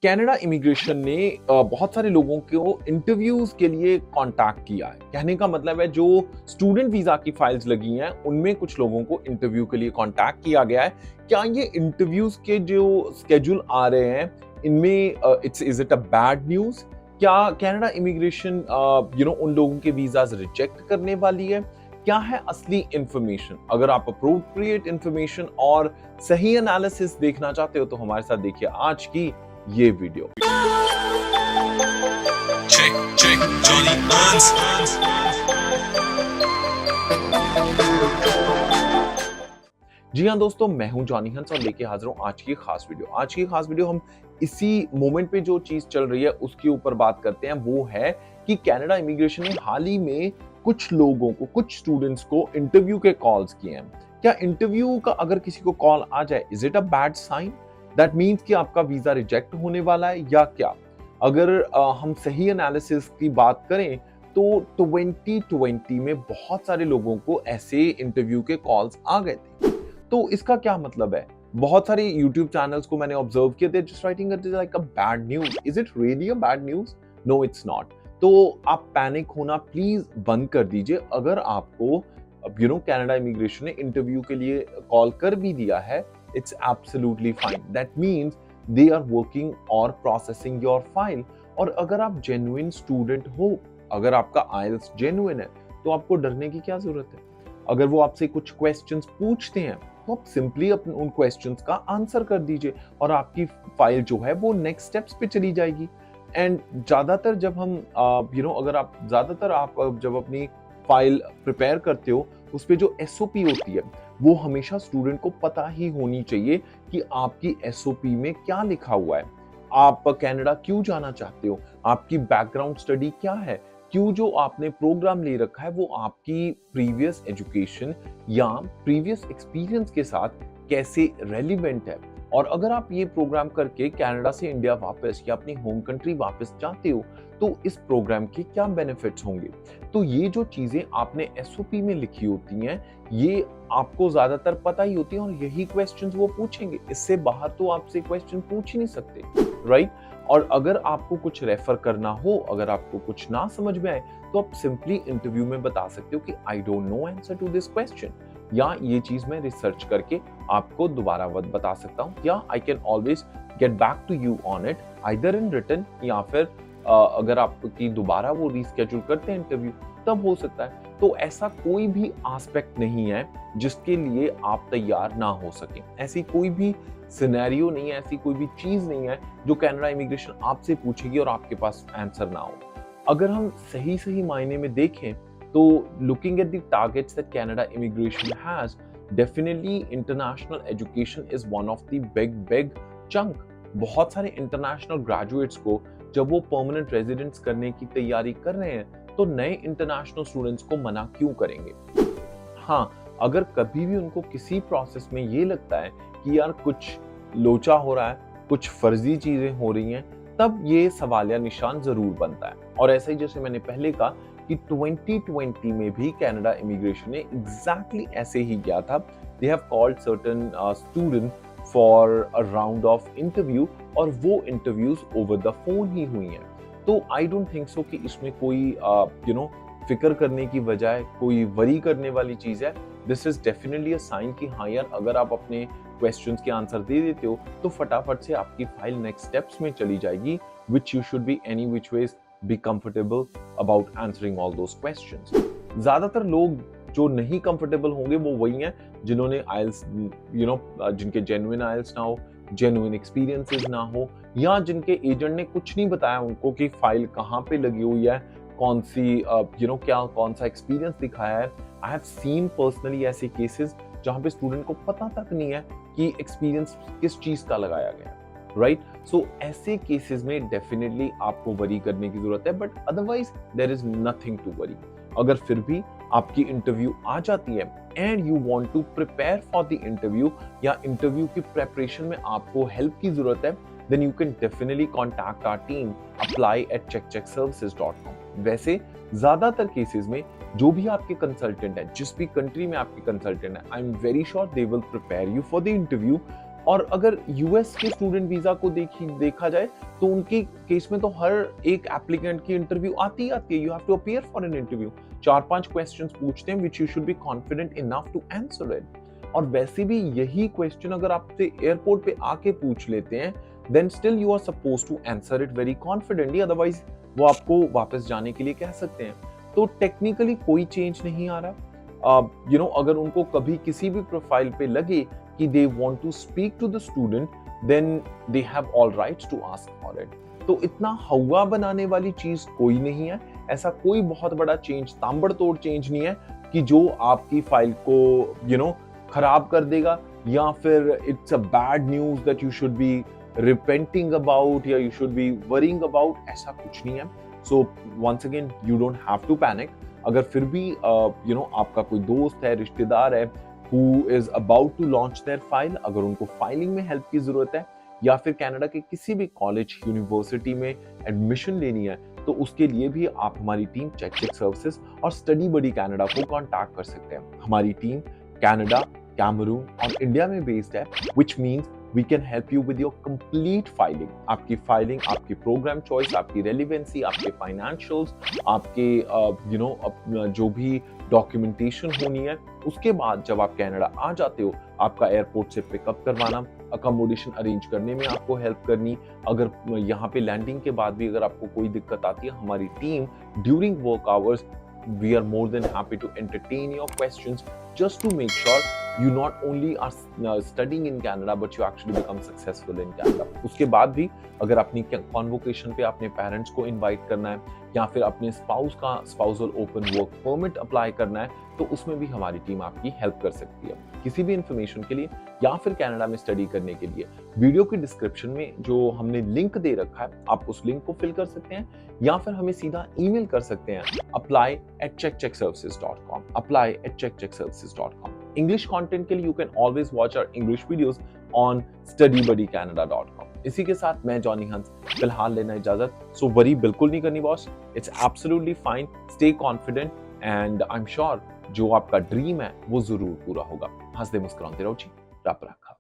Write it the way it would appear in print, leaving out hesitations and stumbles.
Canada immigration ने बहुत सारे लोगों को इंटरव्यूज के लिए कांटेक्ट किया है। कहने का मतलब है जो स्टूडेंट वीजा की फाइल्स लगी हैं उनमें कुछ लोगों को इंटरव्यू के लिए कांटेक्ट किया गया है। क्या ये इंटरव्यूज के जो स्केड्यूल आ रहे हैं इनमें is it a bad news? क्या कनाडा इमिग्रेशन उन लोगों के वीजाज रिजेक्ट करने वाली है? क्या है असली इंफॉर्मेशन? अगर आप अप्रोप्रिएट इंफॉर्मेशन और सही एनालिसिस देखना चाहते हो तो हमारे साथ देखिए आज की ये video. Check, check, Johnny Buns. जी हाँ दोस्तों, मैं हूं जॉनी हंस और लेके हाजिर हूं आज की खास वीडियो। आज की खास वीडियो हम इसी मोमेंट पे जो चीज चल रही है उसके ऊपर बात करते हैं। वो है कि कनाडा इमिग्रेशन ने हाल ही में कुछ लोगों को, कुछ स्टूडेंट्स को इंटरव्यू के कॉल्स किए हैं। क्या इंटरव्यू का अगर किसी को कॉल आ जाए, is it a bad sign? That means कि आपका वीजा रिजेक्ट होने वाला है या क्या? अगर हम सही एनालिसिस की बात करें तो 2020 में बहुत सारे लोगों को ऐसे इंटरव्यू के कॉल्स आ गए थे। तो इसका क्या मतलब है? बहुत सारे YouTube चैनल्स को मैंने ऑब्जर्व किया, they just writing it like a bad news. Is it really a bad news? No, it's not. तो आप पैनिक होना प्लीज बंद कर दीजिए। अगर आपको कनाडा इमिग्रेशन ने इंटरव्यू के लिए कॉल कर भी दिया है, it's absolutely fine. That means they are working or processing your file. और अगर आप genuine student हो, अगर आपका IELTS genuine है, तो आपको डरने की क्या जरूरत है? अगर वो आपसे कुछ questions पूछते हैं, तो आप simply अपने उन questions का आंसर कर दीजिए और आपकी फाइल जो है वो next steps पे चली जाएगी। एंड ज्यादातर जब हम अगर आप जब अपनी फाइल प्रिपेयर करते हो, उस पे जो एसओपी होती है वो हमेशा स्टूडेंट को पता ही होनी चाहिए कि आपकी एसओपी में क्या लिखा हुआ है। आप कनाडा क्यों जाना चाहते हो? आपकी बैकग्राउंड स्टडी क्या है? क्यों जो आपने प्रोग्राम ले रखा है वो आपकी प्रीवियस एजुकेशन या प्रीवियस एक्सपीरियंस के साथ कैसे रेलिवेंट है? और अगर आप ये प्रोग्राम करके कनाडा से इंडिया वापस या अपनी होम कंट्री वापस जाते हो तो इस प्रोग्राम के क्या बेनिफिट्स होंगे? तो ये जो चीजें आपने एसओपी में लिखी होती हैं, ये आपको ज्यादातर पता ही होती है और यही क्वेश्चंस वो पूछेंगे। इससे बाहर तो आपसे क्वेश्चन पूछ ही नहीं सकते, राइट? और अगर आपको कुछ रेफर करना हो, अगर आपको कुछ ना समझ में आए, तो आप सिंपली इंटरव्यू में बता सकते हो कि I don't know answer to this question, या ये चीज मैं रिसर्च करके आपको दोबारा बता सकता हूँ, या I can always get back to you on it either in written, या फिर अगर आपकी दोबारा वो रीस्केड्यूल करते हैं इंटरव्यू तब हो सकता है। तो ऐसा कोई भी एस्पेक्ट नहीं है जिसके लिए आप तैयार ना हो सके। ऐसी कोई भी सिनेरियो नहीं है, ऐसी कोई भी चीज नहीं है जो कनाडा इमिग्रेशन आपसे पूछेगी और आपके पास आंसर ना हो। अगर हम सही मायने में देखें तो looking at the targets that Canada immigration has, definitely international education is one of the big chunk. बहुत सारे इंटरनेशनल ग्रेजुएट्स को जब वो परमानेंट रेजिडेंस करने की तैयारी कर रहे हैं तो नए इंटरनेशनल स्टूडेंट्स को मना क्यों करेंगे? हाँ, अगर कभी भी उनको किसी प्रोसेस में ये लगता है कि यार कुछ लोचा हो रहा है, कुछ फर्जी चीजें हो रही हैं, तब ये सवालिया निशान जरूर बनता है। और ऐसे ही जैसे मैंने पहले कहा कि 2020 में भी कनाडा इमिग्रेशन ने एग्जैक्टली ऐसे ही किया था। They have called certain student for a round of interview और वो इंटरव्यूज ओवर द फोन ही हुई हैं। तो आई डोंट थिंक सो कि इसमें कोई फिक्र करने की बजाय कोई वरी करने वाली चीज है। This is definitely a sign कि हाँ यार, अगर आप अपने क्वेश्चंस के आंसर दे देते हो तो फटाफट से आपकी फाइल नेक्स्ट स्टेप्स में चली जाएगी, which you should be any which ways be comfortable about answering all those questions. ज्यादातर लोग जो नहीं कंफर्टेबल होंगे वो वही हैं जिन्होंने आइल्स जिनके जेन्युइन आइल्स ना हो, जेन्युइन एक्सपीरियंसेस ना हो, या जिनके एजेंट ने कुछ नहीं बताया उनको कि फाइल कहाँ पे लगी हुई है, कौन सी कौन सा एक्सपीरियंस दिखाया है। आई हैव सीन पर्सनली ऐसे केसेस जहाँ पे स्टूडेंट को पता तक नहीं है कि एक्सपीरियंस किस चीज का लगाया गया, राइट? सो ऐसे केसेस में डेफिनेटली आपको वरी करने की जरूरत है, but otherwise there is nothing to worry. अगर फिर भी आपकी इंटरव्यू आ जाती है and you want to prepare for the interview, या इंटरव्यू की प्रेपरेशन में आपको हेल्प की जरूरत है, then you can definitely contact our team, apply at checkcheckservices.com। वैसे ज्यादातर केसेस में जो भी आपके कंसल्टेंट है, जिस भी कंट्री में आपके कंसल्टेंट है, I am very sure they will prepare you for the interview और अगर यूएस के स्टूडेंट वीजा को देखा जाए तो उनके केस में तो हर एक एप्लीकेंट की इंटरव्यू आती है। You have to appear for an interview. 4-5 questions पूछते हैं which you should be confident enough to answer it. और वैसे भी यही क्वेश्चन अगर आपसे एयरपोर्ट पे आके पूछ लेते हैं then still you are suppose to answer it very confidently, otherwise वो आपको वापस जाने के लिए कह सकते हैं। तो टेक्निकली कोई चेंज नहीं आ रहा। अगर उनको कभी किसी भी प्रोफाइल पे लगे कि they want to speak to the student, then they have all rights to ask for it। तो इतना हवा बनाने वाली चीज कोई नहीं है। ऐसा कोई बहुत बड़ा चेंज, ताबड़तोड़ चेंज नहीं है कि जो आपकी फाइल को खराब कर देगा, या फिर it's a bad news that you should be repenting about या you should be worrying about. ऐसा कुछ नहीं है। So once again you don't have to panic. अगर फिर भी आपका कोई दोस्त है, रिश्तेदार है who is about to launch their file, अगर उनको फाइलिंग में हेल्प की जरूरत है या फिर कनाडा के किसी भी कॉलेज यूनिवर्सिटी में एडमिशन लेनी है, तो उसके लिए भी आप हमारी टीम चेक सर्विसेज और स्टडी बडी कनाडा को कांटेक्ट कर सकते हैं। हमारी टीम कनाडा, कैमरून और इंडिया में बेस्ड है, which means we can help you with your complete filing। आपकी फाइलिंग, आपकी प्रोग्राम चॉइस, आपकी रेलिवेंसी, आपके फाइनेंशियल्स, आपके जो भी डॉक्यूमेंटेशन होनी है, उसके बाद जब आप कनाडा आ जाते हो, आपका एयरपोर्ट से पिकअप करवाना, अकोमोडेशन अरेंज करने में आपको हेल्प करनी। अगर यहाँ पे लैंडिंग के बाद भी अगर आपको कोई दिक्कत आती है, हमारी team during work hours we are more than happy to entertain your questions just to make sure you not only are studying in Canada but you actually become successful in Canada। उसके बाद भी अगर अपनी convocation पे अपने parents को invite करना है या फिर अपने स्पाउस का spousal open work permit apply करना है, तो उसमें भी हमारी टीम आपकी हेल्प कर सकती है। किसी भी इंफॉर्मेशन के लिए या फिर कनाडा में स्टडी करने के लिए वीडियो की डिस्क्रिप्शन में जो हमने लिंक दे रखा है, आप उस लिंक को फिल कर सकते हैं या फिर हमें सीधा ईमेल कर सकते हैं apply@checkcheckservices.com, apply@checkcheckservices.com। इंग्लिश कंटेंट के लिए you can always watch our English videos on studybuddycanada.com। इसी के साथ मैं जॉनी हंस फिलहाल लेना इजाजत। सो वरी बिल्कुल नहीं करनी boss, it's absolutely fine. Stay confident and I am sure जो आपका ड्रीम है वो जरूर पूरा होगा। हंसते मुस्कुराते रहो जी। रब रख।